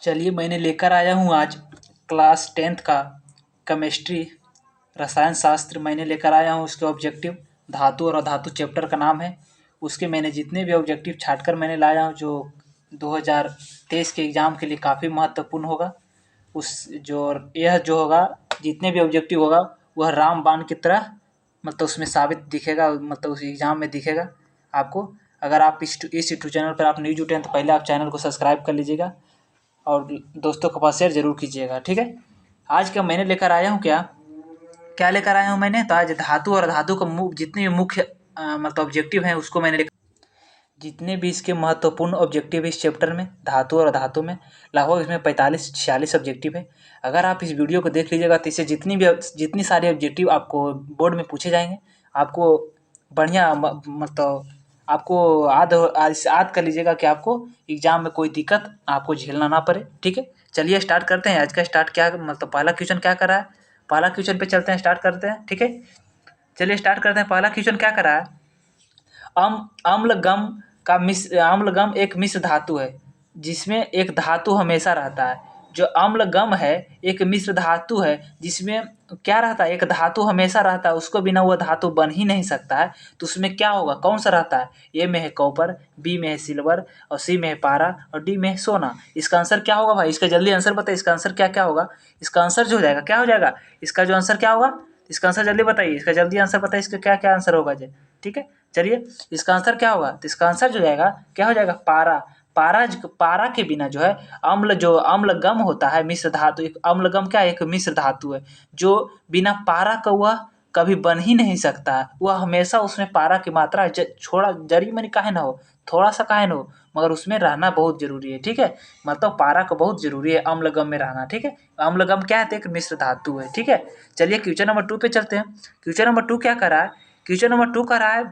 चलिए मैंने लेकर आया हूँ आज क्लास 10th का केमिस्ट्री रसायन शास्त्र मैंने लेकर आया हूँ। उसके ऑब्जेक्टिव धातु और अधातु चैप्टर का नाम है। उसके मैंने जितने भी ऑब्जेक्टिव छाँट कर मैंने लाया हूँ जो 2023 के एग्ज़ाम के लिए काफ़ी महत्वपूर्ण होगा। यह जो होगा जितने भी ऑब्जेक्टिव होगा वह रामबाण की तरह मतलब उसमें साबित दिखेगा, मतलब उस एग्ज़ाम में दिखेगा आपको। अगर आप इस यूट्यूब चैनल पर आप न्यू जुटे हैं तो पहले आप चैनल को सब्सक्राइब कर लीजिएगा और दोस्तों के पास शेयर ज़रूर कीजिएगा, ठीक है। आज का मैंने लेकर आया हूँ क्या लेकर आया हूँ मैंने, तो आज धातु और धातु का जितने भी मुख्य मतलब ऑब्जेक्टिव हैं उसको मैंने जितने भी इसके महत्वपूर्ण ऑब्जेक्टिव है इस चैप्टर में धातु और धातु में, लगभग इसमें 45-46 ऑब्जेक्टिव है। अगर आप इस वीडियो को देख लीजिएगा तो इससे जितनी सारे ऑब्जेक्टिव आपको बोर्ड में पूछे जाएंगे आपको बढ़िया मतलब आपको याद कर लीजिएगा कि आपको एग्जाम में कोई दिक्कत आपको झेलना ना पड़े, ठीक है। चलिए स्टार्ट करते हैं। आज का स्टार्ट क्या मतलब पहला क्वेश्चन क्या करा है, पहला क्वेश्चन पे चलते हैं, स्टार्ट करते हैं, ठीक है। चलिए स्टार्ट करते हैं। पहला क्वेश्चन क्या करा है, अम्लगम एक मिश्र धातु है जिसमें एक धातु हमेशा रहता है। जो अम्लगम है एक मिश्र धातु है जिसमें क्या रहता है, एक धातु हमेशा रहता है, उसको बिना वह धातु बन ही नहीं सकता है। तो उसमें क्या होगा, कौन सा रहता है? ए में है कॉपर, बी में है सिल्वर और सी में है पारा और डी में है सोना। इसका आंसर क्या होगा भाई? इसका जल्दी आंसर बताइए। इसका आंसर क्या क्या होगा? इसका आंसर जो हो जाएगा क्या हो जाएगा, इसका जो आंसर क्या होगा, इसका आंसर जल्दी बताइए। इसका जल्दी आंसर बताइए, इसका क्या क्या आंसर होगा जी, ठीक है। चलिए इसका आंसर क्या होगा, तो इसका आंसर जो जाएगा क्या हो जाएगा, पारा। पारा के बिना जो है अम्लगम होता है मिश्र धातु, एक अम्लगम क्या है, एक मिश्र धातु है जो बिना पारा का वह कभी बन ही नहीं सकता है। वह हमेशा उसमें पारा की मात्रा छोड़ा जरी मनी काहे ना हो, थोड़ा सा काहे ना हो, मगर उसमें रहना बहुत जरूरी है, ठीक है। मतलब पारा का बहुत जरूरी है अम्लगम में रहना, ठीक है। अम्लगम क्या है, तो एक मिश्र धातु है, ठीक है। चलिए क्वेश्चन नंबर 2 पे चलते हैं। क्वेश्चन नंबर 2 क्या कर रहा है, क्वेश्चन नंबर 2 कर रहा है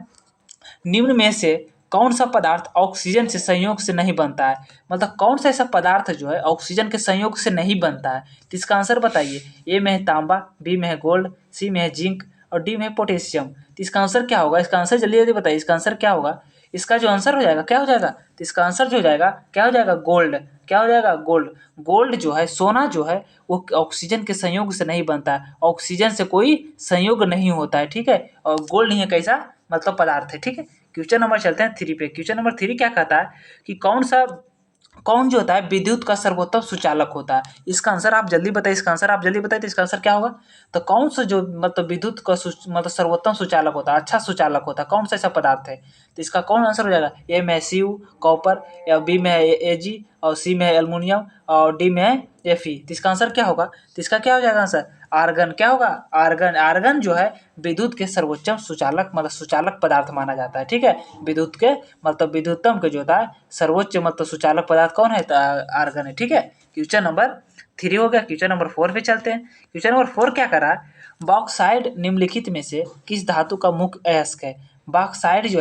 निम्न में से कौन सा पदार्थ ऑक्सीजन से संयोग से नहीं बनता है। मतलब कौन सा ऐसा पदार्थ जो है ऑक्सीजन के संयोग से नहीं बनता है, तो इसका आंसर बताइए। ए में है तांबा, बी में है गोल्ड, सी में है जिंक और डी में है पोटेशियम। तो इसका आंसर क्या होगा, इसका आंसर जल्दी जल्दी बताइए। इसका आंसर क्या होगा, इसका जो आंसर हो जाएगा क्या हो जाएगा, तो इसका आंसर जो हो जाएगा क्या हो जाएगा, गोल्ड। क्या हो जाएगा, गोल्ड। गोल्ड जो है, सोना जो है वो ऑक्सीजन के संयोग से नहीं बनता है, ऑक्सीजन से कोई संयोग नहीं होता है, ठीक है। और गोल्ड ही है कैसा मतलब पदार्थ है, ठीक है। क्वेश्चन नंबर चलते हैं 3 पे। क्वेश्चन नंबर 3 क्या कहता है कि कौन जो होता है विद्युत का सर्वोत्तम सुचालक होता है। इसका आंसर आप जल्दी बताइए। इसका आंसर आप जल्दी बताइए, तो इसका आंसर क्या होगा, तो कौन सा जो मतलब विद्युत का मतलब सर्वोत्तम सुचालक होता है, अच्छा सुचालक होता है, कौन सा ऐसा पदार्थ है। तो इसका कौन आंसर हो जाएगा, ए में है सीयू कॉपर, या बी में है एजी और सी में है एल्युमिनियम और डी में है एफई। तो इसका आंसर क्या होगा, तो इसका क्या हो जाएगा आंसर, आर्गन। क्या होगा, आर्गन। आर्गन जो है विद्युत के सर्वोच्च सुचालक मतलब सुचालक पदार्थ माना जाता है, ठीक है। विद्युत के मतलब विद्युतम के जो होता है सर्वोच्च मतलब सुचालक पदार्थ कौन है, तो आर्गन है, ठीक है। क्वेश्चन नंबर 3 हो गया। क्वेश्चन नंबर 4 पे चलते हैं। क्वेश्चन नंबर 4 क्या कर रहा है, बॉक्साइड निम्नलिखित में से किस धातु का मुख्य अयस्क है। बॉक्साइड जो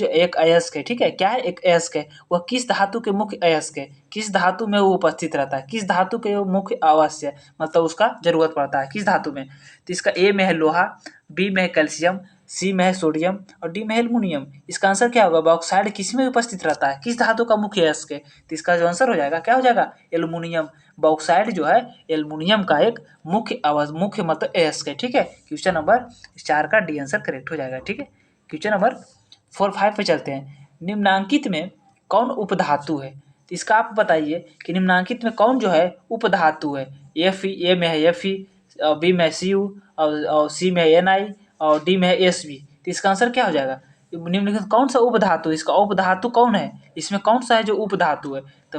एक अयस्क है, ठीक है। क्या है, एक अयस्क है। वह किस धातु के मुख्य अयस्क है, किस धातु में वो उपस्थित रहता है, किस धातु के वो मुख्य अवश्य मतलब उसका जरूरत पड़ता है, किस धातु में। तो इसका ए में है लोहा, बी में है कैल्शियम, सी में है सोडियम और डी में है एल्युमिनियम। इसका आंसर क्या होगा, बॉक्साइड किस में उपस्थित रहता है, किस धातु का मुख्य अयस्क है। तो इसका जो आंसर हो जाएगा क्या हो जाएगा, एल्युमिनियम। बॉक्साइड जो है एल्युमिनियम का एक मुख्य मतलब अयस्क है, ठीक है। क्वेश्चन नंबर 4 का डी आंसर करेक्ट हो जाएगा, ठीक है। क्वेश्चन नंबर 4-5 पे चलते हैं। निम्नांकित में कौन उपधातु है, तो इसका आप बताइए कि निम्नांकित में कौन जो है उपधातु है। ए में है एफई, बी में है सीयू और सी में है Ni और डी में है Sb। तो इसका आंसर क्या हो जाएगा, निम्नलिखित कौन सा उपधातु, इसका उपधातु कौन है, इसमें कौन सा है जो उपधातु है। तो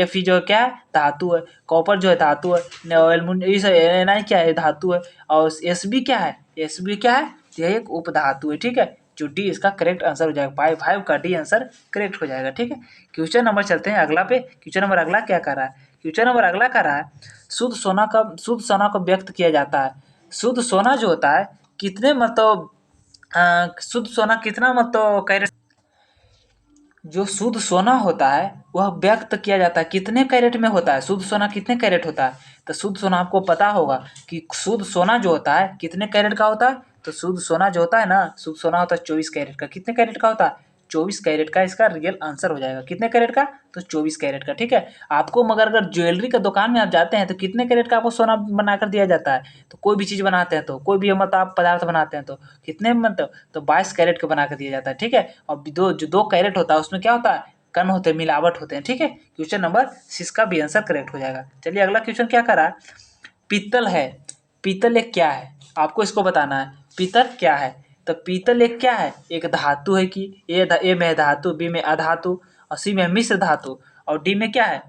Fe जो है क्या है, धातु है। कॉपर जो है धातु है। Ni क्या है, धातु है। और Sb क्या है, Sb क्या है, यह एक उपधातु है, ठीक है। जो डी इसका करेक्ट आंसर हो जाएगा, 5 का डी आंसर करेक्ट हो जाएगा, ठीक है। क्वेश्चन नंबर चलते हैं अगला पे। क्वेश्चन नंबर अगला क्या कर रहा है, क्वेश्चन नंबर अगला कर रहा है शुद्ध सोना को व्यक्त किया जाता है। शुद्ध सोना जो होता है कितने मतलब शुद्ध सोना कितना मतलब कैरेट, जो शुद्ध सोना होता है वह व्यक्त किया जाता है कितने कैरेट में होता है, शुद्ध सोना कितने कैरेट होता है। तो शुद्ध सोना आपको पता होगा कि शुद्ध सोना जो होता है कितने कैरेट का होता है। तो शुद्ध सोना जो होता है ना, शुद्ध सोना होता है 24 कैरेट का। कितने कैरेट का होता है, 24 कैरेट का इसका रियल आंसर हो जाएगा। कितने कैरेट का? तो 24 कैरेट का, ठीक है। आपको मगर अगर ज्वेलरी का दुकान में आप जाते हैं तो कितने कैरेट का आपको सोना बनाकर दिया जाता है? तो कोई भी चीज़ बनाते हैं तो कोई भी मतलब आप पदार्थ बनाते हैं तो कितने मतलब तो 22 कैरेट का बना कर दिया जाता है, ठीक है। और जो 2 कैरेट होता है उसमें क्या होता है? कण होते हैं, मिलावट होते हैं, ठीक है। क्वेश्चन नंबर 6 का भी आंसर करेक्ट हो जाएगा। चलिए अगला क्वेश्चन क्या कर रहा है? पीतल है, पीतल एक क्या है? आपको इसको बताना है पीतल क्या है। तो पीतल एक क्या है? एक धातु है कि ए में है धातु, बी में अधातु और सी में मिश्र धातु और डी में क्या है?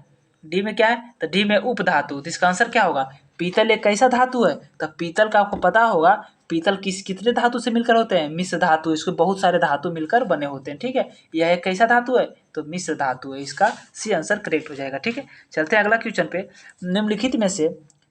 डी में क्या है? तो डी में उपधातु। तो इसका आंसर क्या होगा? पीतल एक कैसा धातु है? तो पीतल का आपको पता होगा पीतल कितने धातु से मिलकर होते हैं? मिश्र धातु। इसको बहुत सारे धातु मिलकर बने होते हैं, ठीक है। यह एक कैसा धातु है? तो मिश्र धातु है। इसका सी आंसर करेक्ट हो जाएगा, ठीक है। चलते हैं अगला क्वेश्चन पे। निम्नलिखित में से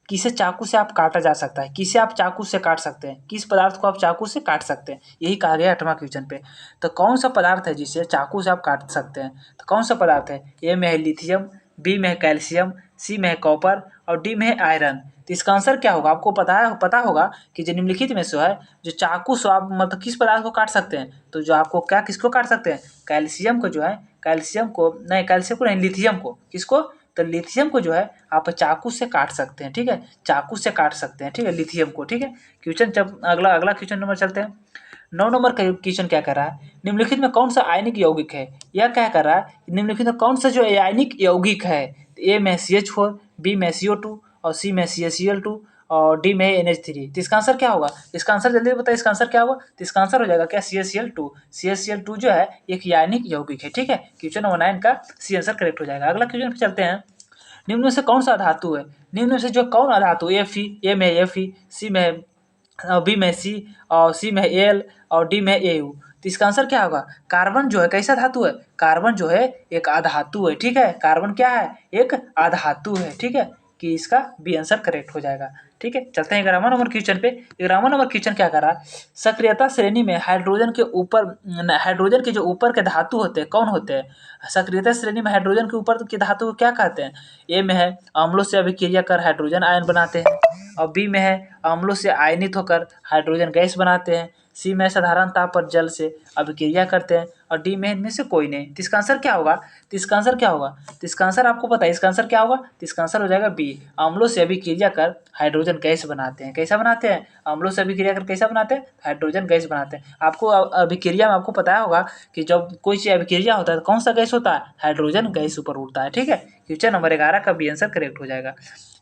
किसे चाकू से आप काटा जा सकता है? किसे आप चाकू से काट सकते हैं? किस पदार्थ को आप चाकू से काट सकते हैं? यही कहा गया 8वां क्वेश्चन पे। तो कौन सा पदार्थ है जिसे चाकू से आप काट सकते हैं? तो कौन सा पदार्थ है? ए में है लिथियम, बी में है कैल्शियम, सी में है कॉपर और डी में है आयरन। तो इसका आंसर क्या होगा? आपको पता होगा कि जो निम्नलिखित में से है जो चाकू से आप मतलब किस पदार्थ को काट सकते हैं? तो जो आपको क्या किसको काट सकते हैं? कैल्शियम को जो है, कैल्शियम को नहीं, लिथियम को। किसको? तो लिथियम को जो है आप चाकू से काट सकते हैं, ठीक है। चाकू से काट सकते हैं, ठीक है, लिथियम को, ठीक है। क्वेश्चन जब अगला क्वेश्चन नंबर चलते हैं। 9 नंबर का क्वेश्चन क्या कर रहा है? निम्नलिखित में कौन सा आयनिक यौगिक है? यह क्या कर रहा है? निम्नलिखित में कौन सा जो आयनिक यौगिक है? ए में CH4, बी में CO2 और सी में CaCl2 और डी में NH3। तो इसका आंसर क्या होगा? इसका आंसर जल्दी बताइए, इसका आंसर क्या होगा? तो इसका आंसर हो जाएगा क्या? CaCl2। CaCl2 जो है एक आयनिक यौगिक है, ठीक है। क्वेश्चन नंबर 9 का सी आंसर करेक्ट हो जाएगा। अगला क्वेश्चन पे चलते हैं। निम्न में से कौन सा धातु है? निम्न में से जो कौन अधातु? ए में Fe, सी में बी में सी और सी में Al और डी में Au। तो इसका आंसर क्या होगा? कार्बन जो है कैसा धातु है? कार्बन जो है एक अधातु है, ठीक है। कार्बन क्या है? एक अधातु है, ठीक है। कि इसका बी आंसर करेक्ट हो जाएगा, ठीक है। चलते हैं 11वां नंबर क्वेश्चन पे। 11वां नंबर क्वेश्चन क्या कर रहा है? सक्रियता श्रेणी में हाइड्रोजन के जो ऊपर के धातु होते हैं कौन होते हैं? सक्रियता श्रेणी में हाइड्रोजन के ऊपर के धातु को क्या कहते हैं? ए में है अम्लों से अभिक्रिया कर हाइड्रोजन आयन बनाते हैं और बी में है अम्लों से आयनित होकर हाइड्रोजन गैस बनाते हैं, सी में साधारण ताप पर जल से अभिक्रिया करते हैं और डी में इनमें से कोई नहीं। तो इसका आंसर क्या होगा? तो इसका आंसर क्या होगा? तो इसका आंसर आपको पता है, इसका आंसर क्या होगा? तो इसका आंसर हो जाएगा बी, अम्लों से अभिक्रिया कर हाइड्रोजन गैस बनाते हैं। कैसा बनाते हैं? अम्लों से अभिक्रिया कर कैसा बनाते हैं? हाइड्रोजन गैस बनाते हैं। आपको अभिक्रिया में आपको पता होगा कि जब कोई चीज़ अभिक्रिया होता है तो कौन सा गैस होता है? हाइड्रोजन गैस ऊपर उड़ता है, ठीक है। क्वेश्चन नंबर 11 का बी आंसर करेक्ट हो जाएगा।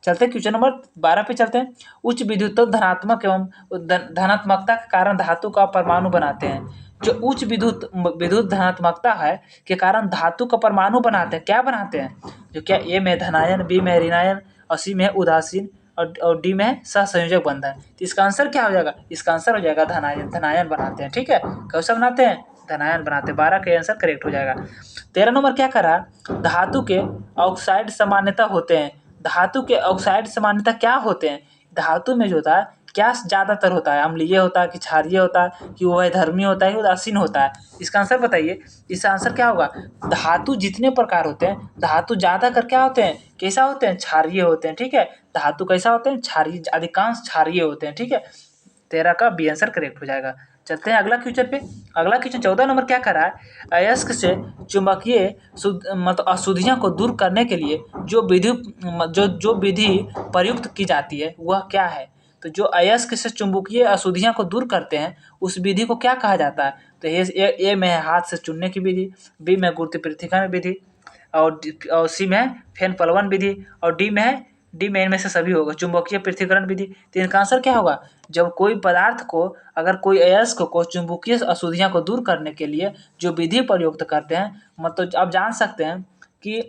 चलते हैं क्वेश्चन नंबर 12 पे चलते हैं। उच्च विद्युत धनात्मक एवं धनात्मकता के कारण धातु का परमाणु बनाते हैं। जो उच्च विद्युत धनात्मकता है के कारण धातु का परमाणु बनाते हैं, क्या बनाते हैं? जो क्या ए में धनायन, बी में ऋणायन और सी में उदासीन और डी में सहसंयोजक बंधन। तो इसका आंसर क्या हो जाएगा? इसका आंसर हो जाएगा धनायन बनाते हैं, ठीक है। कैसा बनाते हैं? धनायन बनाते हैं। 12 का आंसर करेक्ट हो जाएगा। 13 नंबर क्या करा? धातु के ऑक्साइड सामान्यता होते हैं। धातु के ऑक्साइड सामान्यता क्या होते हैं? धातु में जो होता है क्या ज़्यादातर होता है? अम्लीय होता है कि क्षारीय होता है कि वैधर्मी होता है कि उदासीन होता है? इसका आंसर बताइए। इसका आंसर क्या होगा? धातु जितने प्रकार होते हैं, धातु ज़्यादातर क्या होते हैं? कैसा होते हैं? क्षारीय होते हैं, ठीक है। धातु कैसा होते हैं? क्षारीय, अधिकांश क्षारीय होते हैं, ठीक है। 13 का बी आंसर करेक्ट हो जाएगा। चलते हैं अगला क्वेश्चन पे। अगला क्वेश्चन 14 नंबर क्या कर रहा है? अयस्क से चुंबकीय मतलब अशुद्धियों को दूर करने के लिए जो विधि प्रयुक्त की जाती है वह क्या है? तो जो अयस्क से चुंबकीय अशुद्धियों को दूर करते हैं उस विधि को क्या कहा जाता है? तो ए में है हाथ से चुनने की विधि, बी में गुरुत्व पृथ्वीकरण विधि और सी में है फैन पलवन विधि और डी में इनमें से सभी होगा चुंबकीय पृथ्वीकरण विधि। तो इनका आंसर क्या होगा? जब कोई पदार्थ को अगर कोई अयस्क को चुंबकीय अशुद्धियों को दूर करने के लिए जो विधि प्रयुक्त करते हैं, मतलब आप जान सकते हैं कि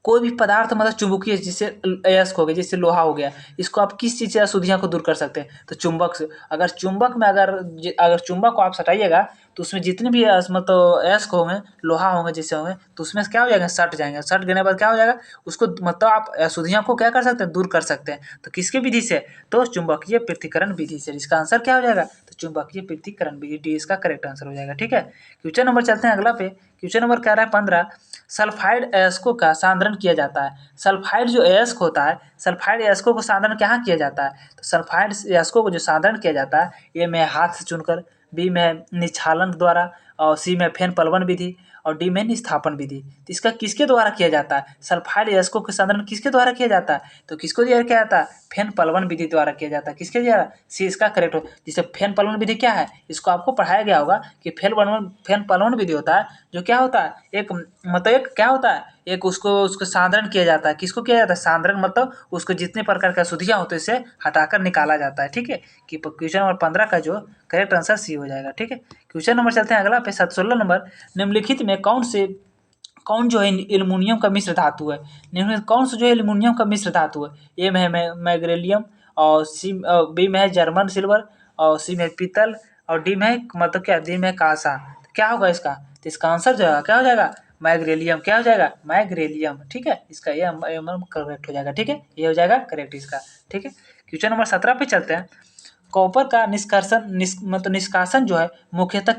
कोई भी पदार्थ मतलब चुंबकीय, जैसे अयस्क हो गया, जैसे लोहा हो गया, इसको आप किस चीज़ से अशुद्धियों को दूर कर सकते हैं? तो चुंबक से। अगर चुंबक में अगर चुंबक को आप सटाइएगा तो उसमें जितने भी मतलब अयस्क होंगे, लोहा होंगे जैसे होंगे, तो उसमें क्या हो जाएगा? सट जाएंगे। सट गने बाद क्या हो जाएगा? उसको मतलब आप अशुद्धियों को क्या कर सकते हैं? दूर कर सकते हैं। तो किसके विधि से? तो चुंबकीय पृथ्वीकरण विधि से। इसका आंसर क्या हो जाएगा? तो चुंबकीय पृथ्वीकरण विधि, डी इसका करेक्ट आंसर हो जाएगा, ठीक है। क्वेश्चन नंबर चलते हैं अगला पे। क्वेश्चन नंबर क्या रहा है? 15। सल्फाइड अयस्कों का सांद्रण किया जाता है। सल्फाइड जो अयस्क होता है, सल्फाइड अयस्कों को सांद्रण कहाँ किया जाता है? तो सल्फाइड अयस्कों को जो सांद्रण किया जाता है, ए में हाथ से चुनकर, बी में निक्षालन द्वारा और सी में फेन पलवन विधि और डी में निस्थापन विधि। तो इसका किसके द्वारा किया जाता है? सल्फाइड अयस्कों के सांद्रण किसके द्वारा किया जाता है? तो किसको दिया किया जाता है? फेन पलवन विधि द्वारा किया जाता है। किसके द्वारा? सी इसका करेक्ट हो। जैसे फेन पलवन विधि क्या है, इसको आपको पढ़ाया गया होगा कि फेन पलवन विधि होता है जो क्या होता है, एक मतलब एक क्या होता है, एक उसको सांद्रण किया जाता है। किसको किया जाता है? सांद्रण मतलब उसको जितने प्रकार का अशुद्धियाँ होते हैं उसे हटाकर निकाला जाता है। ठीक है, कि क्वेश्चन नंबर 15 का जो करेक्ट आंसर सी हो जाएगा। ठीक है, क्वेश्चन नंबर चलते हैं अगला पे 16 नंबर। निम्नलिखित में कौन जो है एल्युमिनियम का मिश्र धातु है? निम्नलिखित कौन सा जो है एल्युमिनियम का मिश्र धातु है? ए में है मैग्नीशियम और बी में है जर्मन सिल्वर और सी में पीतल और डी में है मतलब क्या, डी में कांसा। तो क्या होगा इसका? तो इसका आंसर जो है क्या हो जाएगा? मैग्नीशियम। क्या हो जाएगा? मैग्नीशियम। ठीक है, इसका ये करेक्ट हो जाएगा। ठीक है, ये हो जाएगा करेक्ट इसका। ठीक है, क्वेश्चन नंबर 17 पे चलते हैं। कॉपर का निष्कासन जो है मुख्यतः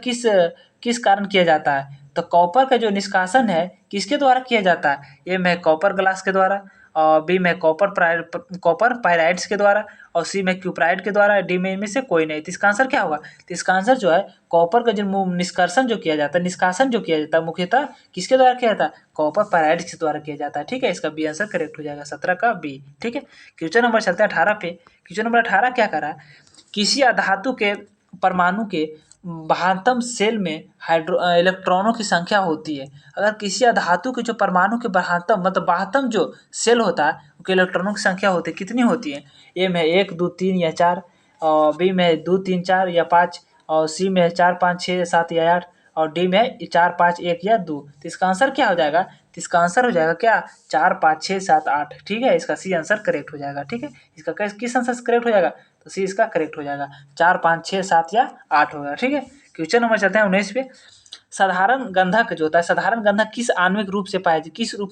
किस कारण किया जाता है? तो कॉपर का जो निष्कासन है किसके द्वारा किया जाता है? ए में कॉपर ग्लास के द्वारा और बी में कॉपर पायराइड्स के द्वारा और सी में क्यूप्राइड के द्वारा, डी में इनमें से कोई नहीं। तो इसका आंसर क्या होगा? तो इसका आंसर जो है कॉपर का जो निष्कासन जो किया जाता है मुख्यतः किसके द्वारा किया जाता है? कॉपर पायराइड्स के द्वारा किया जाता है। ठीक है, इसका बी आंसर करेक्ट हो जाएगा 17 का बी। ठीक है, क्वेश्चन नंबर चलते हैं 18 पे। क्वेश्चन नंबर 18 क्या कर रहा है? किसी अधातु के परमाणु के बहातम सेल में इलेक्ट्रॉनों की संख्या होती है। अगर किसी अधातु के जो परमाणु के बहातम जो सेल होता है उसके इलेक्ट्रॉनों की संख्या होती है, कितनी होती है? ए में 1 2 3 या 4 और बी में 2 3 4 या 5 और सी में 4 5 6 7 या 8 और डी में 4 5 1 या 2। तो इसका आंसर क्या हो जाएगा? तो इसका आंसर हो जाएगा क्या? 4 5 6 7 8। ठीक है, इसका सी आंसर करेक्ट हो जाएगा। ठीक है, इसका किस आंसर से करेक्ट हो जाएगा? तो सी इसका करेक्ट हो जाएगा। 4 5 6 7 या 8 होगा। ठीक है, क्वेश्चन नंबर चलते हैं 19 पे। साधारण गंधक जो होता है, साधारण गंधक किस आणविक रूप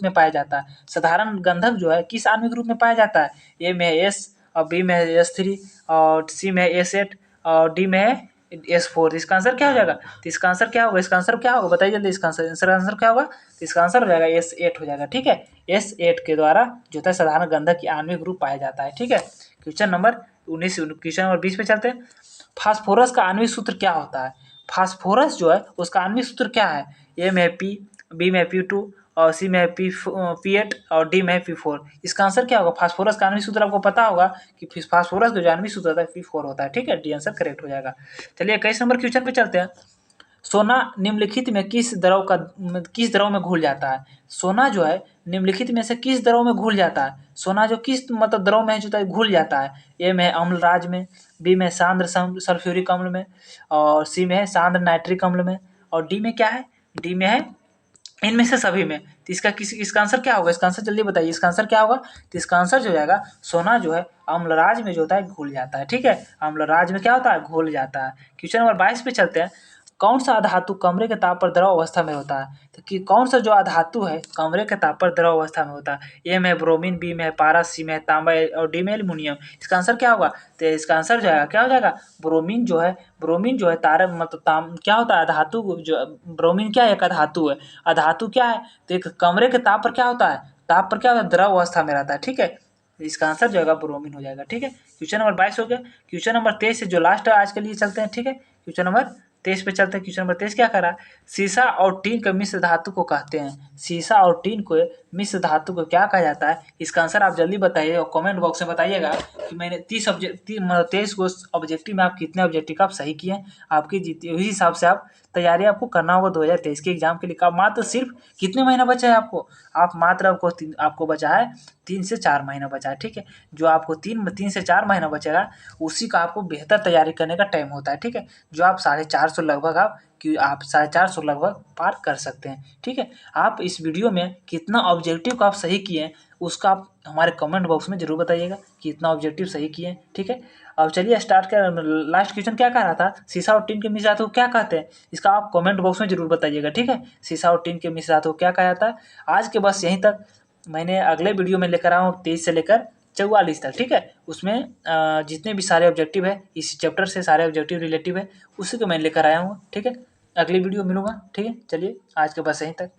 में पाया जाता है? साधारण गंधक जो है किस आणविक रूप में पाया जाता है? ए में S और बी में S3 और सी में S8 और डी में S4। इसका आंसर क्या हो जाएगा? तो इसका आंसर क्या होगा? इसका आंसर क्या होगा बताइए जल्दी। इसका आंसर क्या होगा? तो इसका आंसर हो जाएगा S8 हो जाएगा। ठीक है, S8 के द्वारा जो है साधारण गंधक की आणविक रूप पाया जाता है। ठीक है, क्वेश्चन नंबर 20 पे चलते हैं। फास्फोरस का आणविक सूत्र क्या होता है? फास्फोरस जो है उसका आणविक सूत्र क्या है? ए में P, बी में P2 और सी में P8 और डी में P4। इसका आंसर क्या होगा? फास्फोरस का आणविक सूत्र आपको पता होगा कि फास्फोरस का जो आणविक सूत्र होता है P4 होता है। ठीक है, डी आंसर करेक्ट हो जाएगा। चलिए 21 नंबर क्वेश्चन पे चलते हैं। सोना निम्नलिखित में किस द्रव में घुल जाता है? सोना जो है निम्नलिखित में से किस द्रव में घुल जाता है? सोना जो किस द्रव में जो घुल जाता है? ए में अम्लराज में, बी में सांद्र सल्फ्यूरिक अम्ल में और सी में है सांद्र नाइट्रिक अम्ल में और डी में क्या है? डी में है इनमें से सभी में। तो इसका आंसर क्या होगा? इसका आंसर जल्दी बताइए। इसका आंसर क्या होगा? तो इसका आंसर जो जाएगा सोना जो है अम्लराज में जो होता है घुल जाता है। ठीक है, अम्लराज में क्या होता है? घुल जाता है। क्वेश्चन नंबर 22 पे चलते हैं। कौन सा धातु कमरे के ताप पर द्रव अवस्था में होता है? तो कि कौन सा जो धातु है कमरे के ताप पर द्रव अवस्था में होता है? ए में ब्रोमीन, बी में पारस, सी में तांबा और डी में एल्युमिनियम। इसका आंसर क्या होगा? तो इसका आंसर जो है क्या हो जाएगा? ब्रोमीन जो है क्या होता है? धातु जो ब्रोमीन क्या है? एक धातु है। अधातु क्या है? तो एक कमरे के ताप पर क्या होता है? ताप पर क्या होता है? द्रव अवस्था में रहता है। ठीक है, इसका आंसर जो है ब्रोमीन हो जाएगा। ठीक है, क्वेश्चन नंबर 22 हो गया। क्वेश्चन नंबर 23 से जो लास्ट है आज के लिए चलते हैं। ठीक है, क्वेश्चन नंबर 23 पे चलते हैं। क्वेश्चन नंबर 23 क्या करा? सीसा और टीन के मिश्र धातु को कहते हैं। सीसा और टीन को मिश्र धातु को क्या कहा जाता है? इसका आंसर आप जल्दी बताइए और कमेंट बॉक्स में बताइएगा कि मैंने 23 को ऑब्जेक्टिव में आप कितने ऑब्जेक्टिव का आप सही किए हैं। आपकी जीती उसी हिसाब से आप तैयारी आपको करना होगा 2023 के एग्जाम के लिए। मात्र सिर्फ कितने महीना बचा है आपको? आपको बचा है 3 से 4 महीना बचा है। ठीक है, जो आपको 3 से 4 महीना बचेगा उसी का आपको बेहतर तैयारी करने का टाइम होता है। ठीक है, जो आप 450 लगभग आप 450 लगभग पार कर सकते हैं। ठीक है, आप इस वीडियो में कितना ऑब्जेक्टिव को आप सही किए हैं उसका आप हमारे कमेंट बॉक्स में जरूर बताइएगा कि इतना ऑब्जेक्टिव सही किए हैं। ठीक है, अब चलिए स्टार्ट कर। लास्ट क्वेश्चन क्या कह रहा था? सीसा और टीन के मिश्र धातु को क्या कहते हैं? इसका आप कमेंट बॉक्स में जरूर बताइएगा। ठीक है, सीसा और टीन के मिश्र धातु को क्या कहा जाता है? आज के बस यहीं तक। मैंने अगले वीडियो में लेकर आया हूँ 23 से लेकर 44 तक। ठीक है, उसमें जितने भी सारे ऑब्जेक्टिव है इस चैप्टर से सारे ऑब्जेक्टिव रिलेटिव है उसी को मैं लेकर आया हूँ। ठीक है, अगली वीडियो मिलूंगा। ठीक है, चलिए आज के बस यहीं तक।